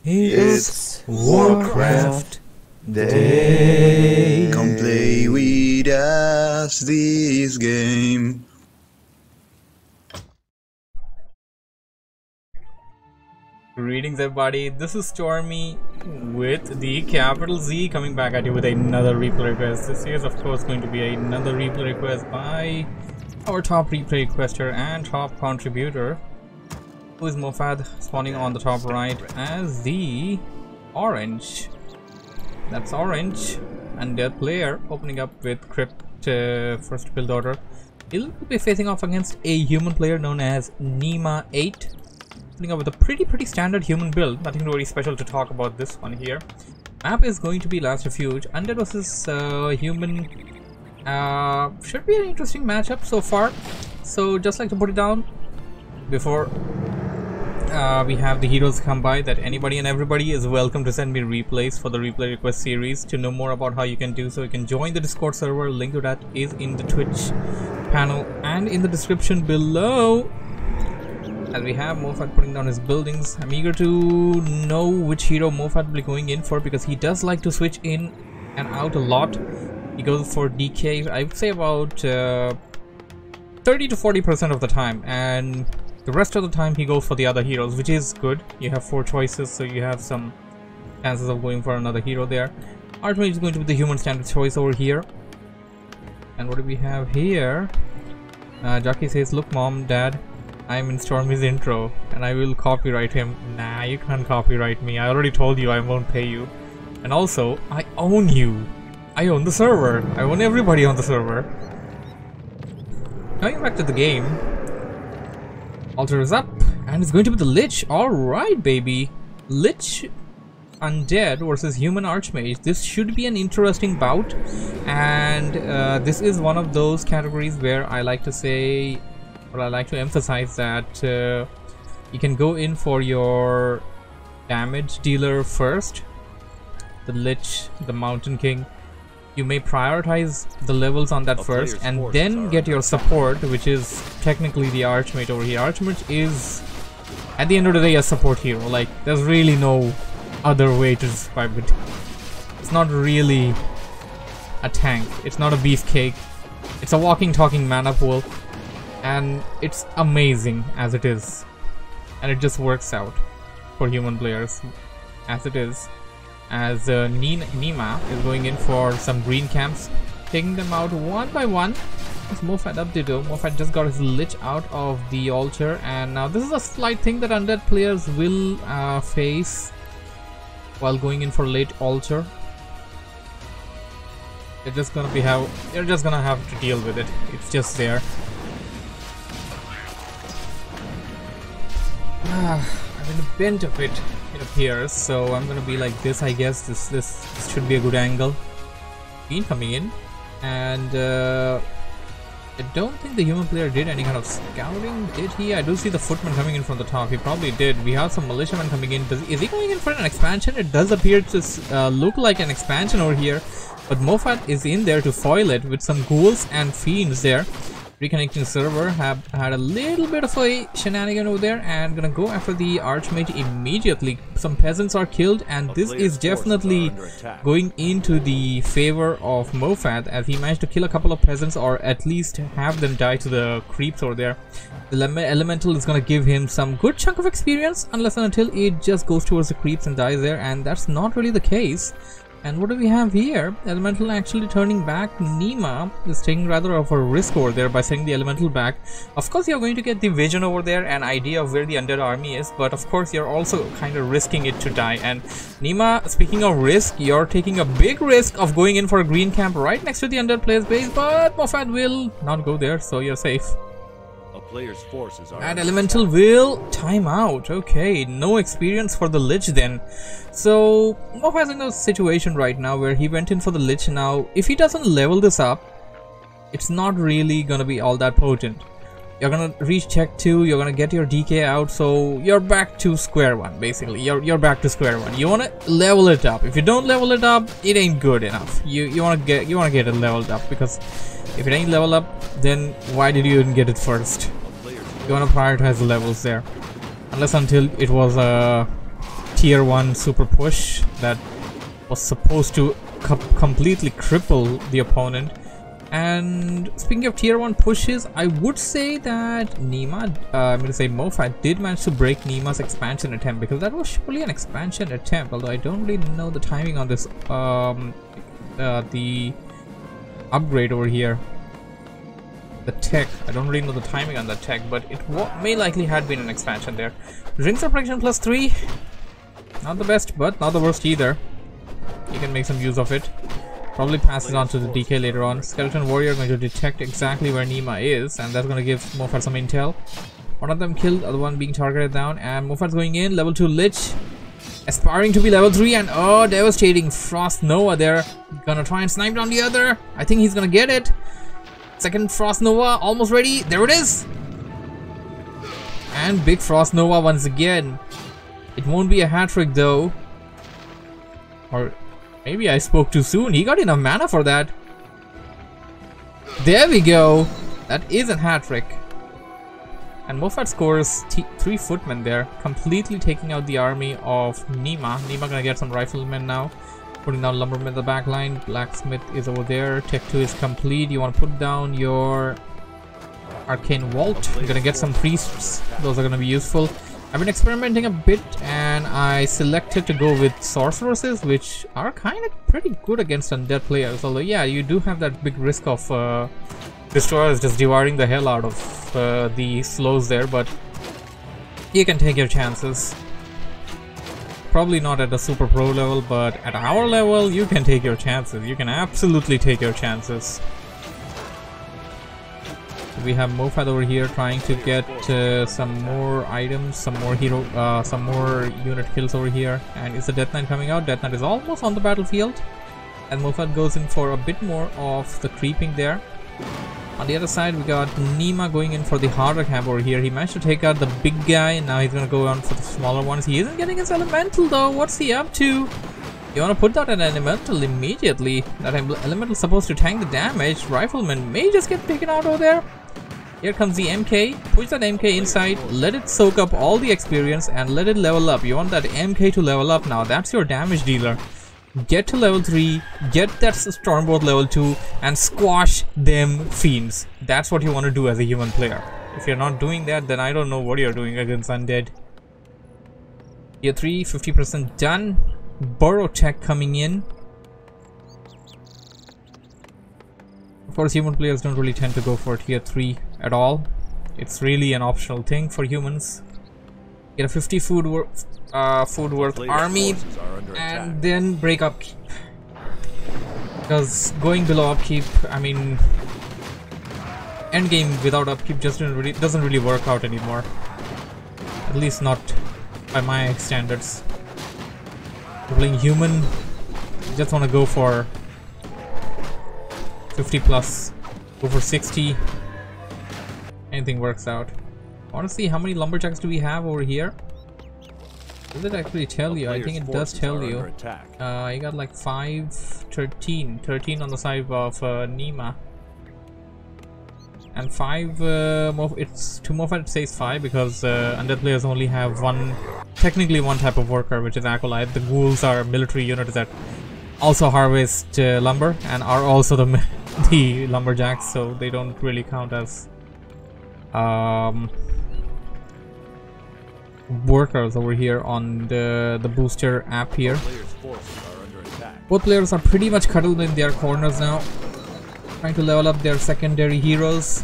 It's WarCraft Day. Come play with us this game. Greetings everybody, this is Stormy with the CapitalZ coming back at you with another replay request. This is of course going to be another replay request by our top replay requester and top contributor, who is MoFaD, spawning on the top right as the orange. That's orange. Undead player opening up with Crypt first build order. He'll be facing off against a human player known as Nima8. Opening up with a pretty standard human build. Nothing really special to talk about this one here. Map is going to be Last Refuge. Undead versus human. Should be an interesting matchup so far. So just like to put it down before we have the heroes come by, that anybody and everybody is welcome to send me replays for the replay request series. To know more about how you can do so, you can join the Discord server. Link to that is in the Twitch panel and in the description below. As we have MoFaD putting down his buildings, I'm eager to know which hero MoFaD will be going in for, because he does like to switch in and out a lot. He goes for DK, I would say about 30 to 40% of the time, and the rest of the time he goes for the other heroes, which is good. You have 4 choices, so you have some chances of going for another hero there. Archmage is going to be the human standard choice over here. And what do we have here? Jockey says, look mom, dad, I'm in Stormy's intro and I will copyright him. Nah, you can't copyright me. I already told you I won't pay you. And also, I own you. I own the server. I own everybody on the server. Coming back to the game. Altar is up and it's going to be the Lich. Alright, baby. Lich Undead versus Human Archmage. This should be an interesting bout. And this is one of those categories where I like to say, but I like to emphasize that you can go in for your damage dealer first, the Lich, the Mountain King. You may prioritize the levels on that first and then get your support, which is technically the Archmage over here. Archmage is, at the end of the day, a support hero. Like, there's really no other way to describe it. It's not really a tank. It's not a beefcake. It's a walking, talking mana pool. And it's amazing as it is, and it just works out for human players as it is. As Nima is going in for some green camps, taking them out one by one. It's MoFaD up ditto. MoFaD just got his Lich out of the altar, and now this is a slight thing that Undead players will face while going in for late altar. They're just gonna have to deal with it. It's just there. I'm in a bent of it, it appears, so I'm gonna be like this, I guess. This should be a good angle. Bean coming in, and I don't think the human player did any kind of scouting, did he? I do see the footman coming in from the top. He probably did. We have some militiamen coming in. Is he going in for an expansion? It does appear to look like an expansion over here, but MoFaD is in there to foil it with some ghouls and fiends there. Reconnecting server, have had a little bit of a shenanigan over there, and gonna go after the Archmage immediately. Some peasants are killed, and this is definitely going into the favor of MoFaD, as he managed to kill a couple of peasants, or at least have them die to the creeps over there. The elemental is gonna give him some good chunk of experience, unless and until it just goes towards the creeps and dies there, and that's not really the case. And what do we have here? Elemental actually turning back. Nima is taking rather of a risk over there by sending the Elemental back. Of course, you're going to get the vision over there, an idea of where the Undead army is, but of course, you're also kind of risking it to die. And Nima, speaking of risk, you're taking a big risk of going in for a green camp right next to the Undead player's base, but MoFaD will not go there, so you're safe. Player's forces are, and Elemental will time out. Okay, no experience for the Lich then. So MoFaD's in a situation right now where he went in for the Lich. Now if he doesn't level this up, it's not really gonna be all that potent. You're gonna reach check 2, you're gonna get your DK out, so you're back to square one. Basically you're back to square one. You wanna level it up. If you don't level it up, it ain't good enough. You wanna get it leveled up, because if it ain't leveled up, then why did you even get it first? You want to prioritize the levels there, unless until it was a tier 1 super push that was supposed to completely cripple the opponent. And speaking of tier 1 pushes, I would say that MoFaD did manage to break Nima's expansion attempt, because that was surely an expansion attempt, although I don't really know the timing on this the upgrade over here, the tech. I don't really know the timing on the tech, but it may likely had been an expansion there. Rings of protection +3, not the best but not the worst either. You can make some use of it. Probably passes on to the DK later on. Skeleton Warrior going to detect exactly where Nima is, and that's going to give MoFaD some intel. One of them killed, other one being targeted down, and MoFaD's going in. Level 2 Lich, aspiring to be level 3, and oh, devastating Frost Nova there. Gonna try and snipe down the other. I think he's gonna get it. Second Frost Nova, almost ready. There it is. And big Frost Nova once again. It won't be a hat trick though. Or maybe I spoke too soon. He got enough mana for that. There we go. That is a hat trick. And MoFaD scores 3 footmen there, completely taking out the army of Nima. Nima gonna get some riflemen now, putting down lumbermen in the back line. Blacksmith is over there. Tech 2 is complete. You want to put down your arcane vault. You're gonna get some priests. Those are gonna be useful. I've been experimenting a bit, and I selected to go with sorceresses, which are kind of pretty good against undead players. Although, yeah, you do have that big risk of destroyers just devouring the hell out of the slows there, but you can take your chances. Probably not at a super pro level, but at our level, you can take your chances. You can absolutely take your chances. We have MoFaD over here trying to get some more items, some more unit kills over here. And is the Death Knight coming out? Death Knight is almost on the battlefield, and MoFaD goes in for a bit more of the creeping there. On the other side, we got Nima going in for the harder camp over here. He managed to take out the big guy, and now he's gonna go on for the smaller ones. He isn't getting his elemental though. What's he up to? You want to put out an elemental immediately. That elemental is supposed to tank the damage. Rifleman may just get taken out over there. Here comes the MK. Push that MK inside. Let it soak up all the experience and let it level up. You want that MK to level up now. That's your damage dealer. Get to level 3, get that Stormbolt level 2, and squash them fiends. That's what you want to do as a human player. If you're not doing that, then I don't know what you're doing against Undead. Tier 3, 50% done. Burrow tech coming in. Of course, human players don't really tend to go for tier 3 at all. It's really an optional thing for humans. Get a 50 food worth army, and then break upkeep. Because going below upkeep, I mean, endgame without upkeep just doesn't really work out anymore. At least not by my standards. Playing human, just want to go for 50 plus, go for 60. Anything works out. I want to see how many lumberjacks do we have over here. Does it actually tell you? I think it does tell you. You got like 13 on the side of Nima. And 5, it's to MoFaD it says 5 because undead players only have technically one type of worker, which is Acolyte. The ghouls are military units that also harvest lumber and are also the lumberjacks, so they don't really count as workers over here on the booster app here. Both players are pretty much cuddled in their corners now, trying to level up their secondary heroes.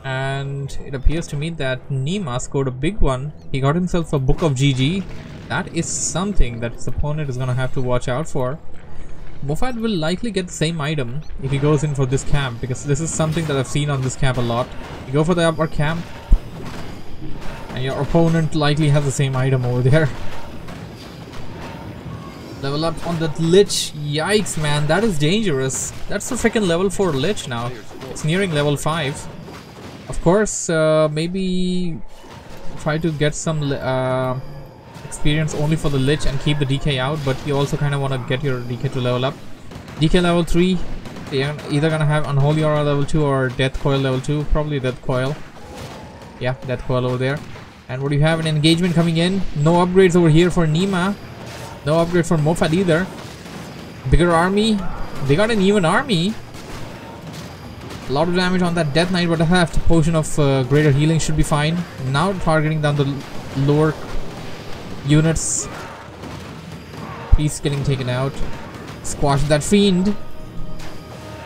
And it appears to me that Nima scored a big one. He got himself a Book of GG. That is something that his opponent is gonna have to watch out for. MoFaD will likely get the same item if he goes in for this camp, because this is something that I've seen on this camp a lot. You go for the upper camp and your opponent likely has the same item over there. Level up on that Lich. Yikes, man, that is dangerous. That's a freaking level 4 Lich now. It's nearing level 5. Of course, maybe try to get some experience only for the Lich and keep the DK out, but you also kind of want to get your DK to level up. DK level 3, they're either gonna have Unholy Aura level 2 or Death Coil level 2, probably Death Coil. Yeah, Death Coil over there. And what do you have? An engagement coming in. No upgrades over here for Nima. No upgrade for MoFaD either. Bigger army. They got an even army. A lot of damage on that Death Knight, but I have the potion of greater healing, should be fine. Now targeting down the lower units. Priest getting taken out. Squash that fiend.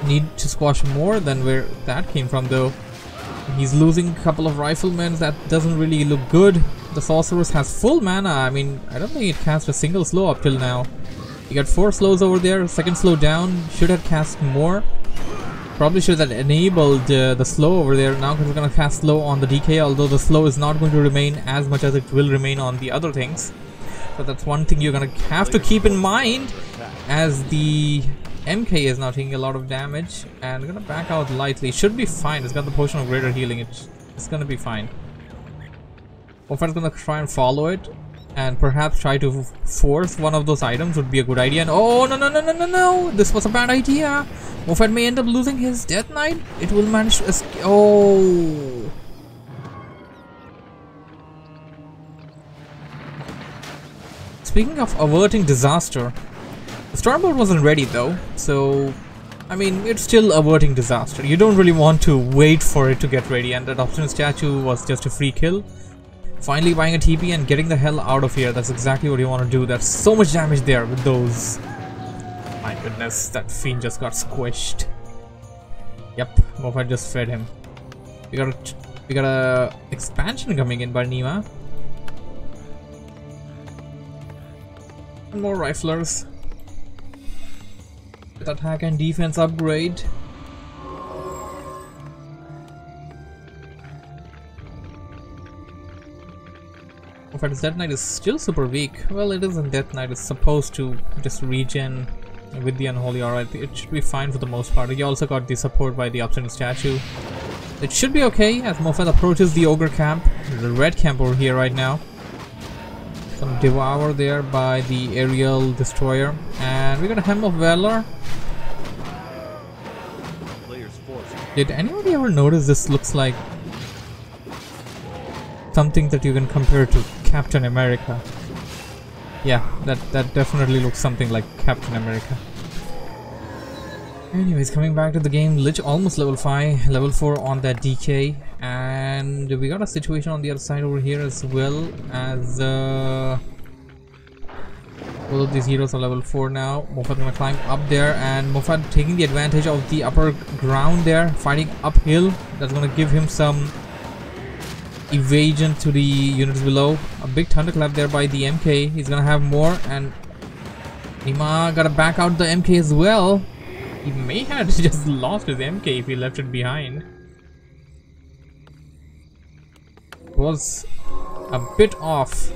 Need to squash more than where that came from though. He's losing a couple of riflemen. That doesn't really look good. The sorceress has full mana. I mean, I don't think it cast a single slow up till now. You got 4 slows over there. Second slow down. Should have cast more. Probably should have enabled the slow over there. Now it's going to cast slow on the DK, although the slow is not going to remain as much as it will remain on the other things. So that's one thing you're going to have to keep in mind, as the MK is now taking a lot of damage. And going to back out lightly. Should be fine. It's got the potion of greater healing. It's going to be fine. MoFaD is going to try and follow it, and perhaps try to force one of those items would be a good idea. And oh, no, this was a bad idea. MoFaD may end up losing his Death Knight. It will manage to escape. Oh. Speaking of averting disaster, the Stormbolt wasn't ready though, so I mean, it's still averting disaster. You don't really want to wait for it to get ready, and that optional statue was just a free kill. Finally buying a TP and getting the hell out of here. That's exactly what you want to do. There's so much damage there with those. My goodness, that fiend just got squished. Yep, MoFaD just fed him. We got a expansion coming in by Nima. And more riflers. With attack and defense upgrade. MoFaD's Death Knight is still super weak. Well, it isn't Death Knight. It's supposed to just regen with the Unholy Aura. It should be fine for the most part. You also got the support by the Obstinate Statue. It should be okay as MoFaD approaches the Ogre camp. The red camp over here right now. Some Devour there by the Aerial Destroyer. And we got a Hem of Valor. Did anybody ever notice this looks like something that you can compare to Captain America? Yeah, that definitely looks something like Captain America. Anyways, coming back to the game, Lich almost level 5, level 4 on that DK, and we got a situation on the other side over here as well, as all of these heroes are level 4 now. MoFaD gonna climb up there, and MoFaD taking the advantage of the upper ground there, fighting uphill. That's gonna give him some evasion to the units below. A big thunderclap there by the MK. He's gonna have more, and Nima gotta back out the MK as well. He may have just lost his MK if he left it behind. It was a bit off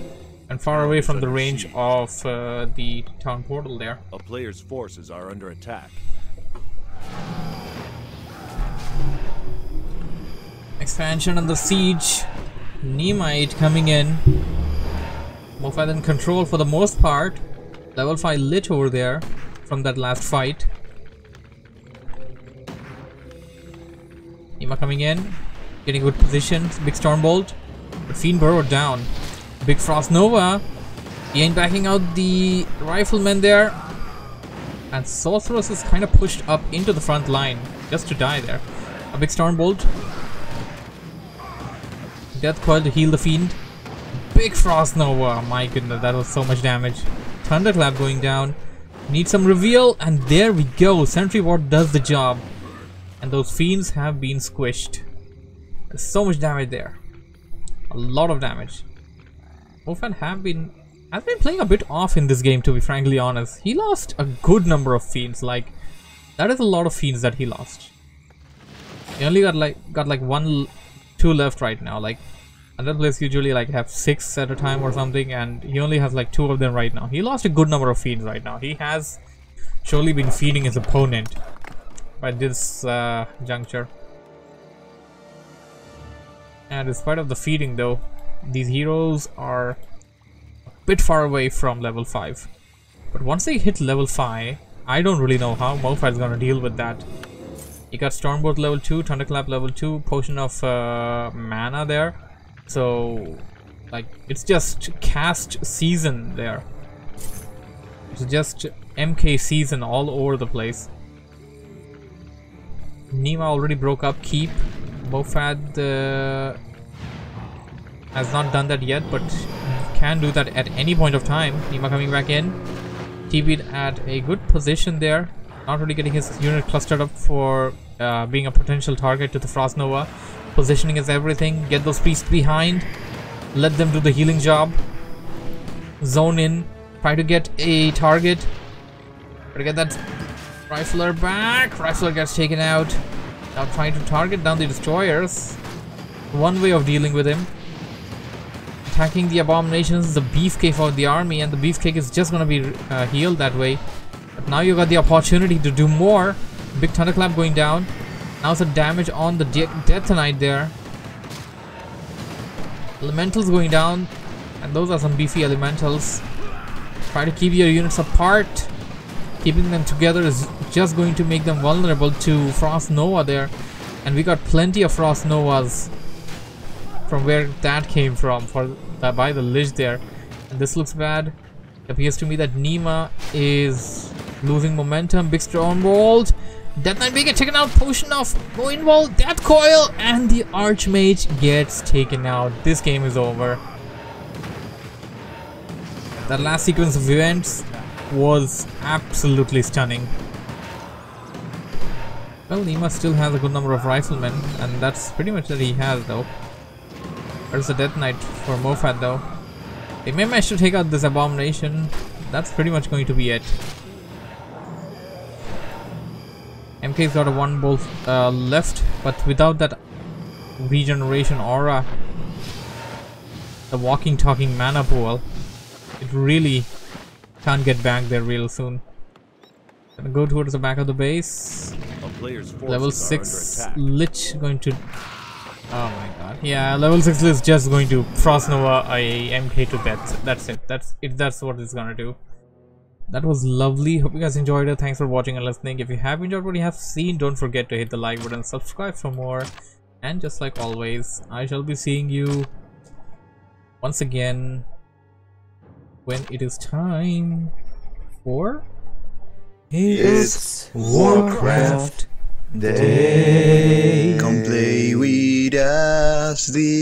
and far away from the range of the town portal there. A player's forces are under attack. Expansion on the siege. Nima8 coming in. MoFaD in control for the most part. Level 5 Lich over there from that last fight. Nima coming in, getting good position. Big Stormbolt, but Fiend burrowed down. Big Frost Nova. He ain't backing out the riflemen there, and Sorceress is kind of pushed up into the front line just to die there. A big Stormbolt. Death Coil to heal the Fiend. Big Frost Nova. My goodness, that was so much damage. Thunderclap going down. Need some reveal, and there we go. Sentry Ward does the job. And those fiends have been squished. There's so much damage there. A lot of damage. MoFaD has been playing a bit off in this game, to be frankly honest. He lost a good number of fiends. Like, that is a lot of fiends that he lost. He only got like 1, 2 left right now. Like, other players usually like have 6 at a time or something, and he only has like 2 of them right now. He lost a good number of fiends right now. He has surely been feeding his opponent by this juncture. And despite of the feeding though, these heroes are a bit far away from level 5. But once they hit level 5, I don't really know how MoFaD is gonna deal with that. You got Stormbolt level 2, Thunderclap level 2, Potion of Mana there. So Like, it's just cast season there. It's just MK season all over the place. Nima already broke up Keep. MoFaD has not done that yet, but can do that at any point of time. Nima coming back in. TB'd at a good position there. Not really getting his unit clustered up for being a potential target to the Frost Nova. Positioning is everything. Get those priests behind. Let them do the healing job. Zone in. Try to get a target. Try to get that Rifler back. Rifler gets taken out. Now trying to target down the destroyers. One way of dealing with him. Attacking the abominations, the beefcake of the army, and the beefcake is just gonna be healed that way. But now you got the opportunity to do more. Big thunderclap going down. Now some damage on the Death Knight there. Elementals going down, and those are some beefy elementals. Try to keep your units apart. Keeping them together is just going to make them vulnerable to Frost Nova there. And we got plenty of Frost Novas from where that came from by the Lich there. And this looks bad. It appears to me that Nima is losing momentum. Big Stronghold. Death Knight may get taken out. Potion of Moinwall. Death Coil. And the Archmage gets taken out. This game is over. That last sequence of events was absolutely stunning. Well, Nima still has a good number of riflemen, and that's pretty much that he has though. There's a Death Knight for MoFaD though. They may manage to take out this abomination. That's pretty much going to be it. MK's got a 1 bolt left, but without that regeneration aura, the walking talking mana pool, it really can't get back there real soon. Gonna go towards the back of the base. Level 6 Lich going to... Oh my god. Yeah, level 6 is just going to Frost Nova a MK to death. That's it. That's what it's gonna do. That was lovely. Hope you guys enjoyed it. Thanks for watching and listening. If you have enjoyed what you have seen, don't forget to hit the like button, subscribe for more. And just like always, I shall be seeing you once again when it is time for... It's Warcraft Day. Come play with us this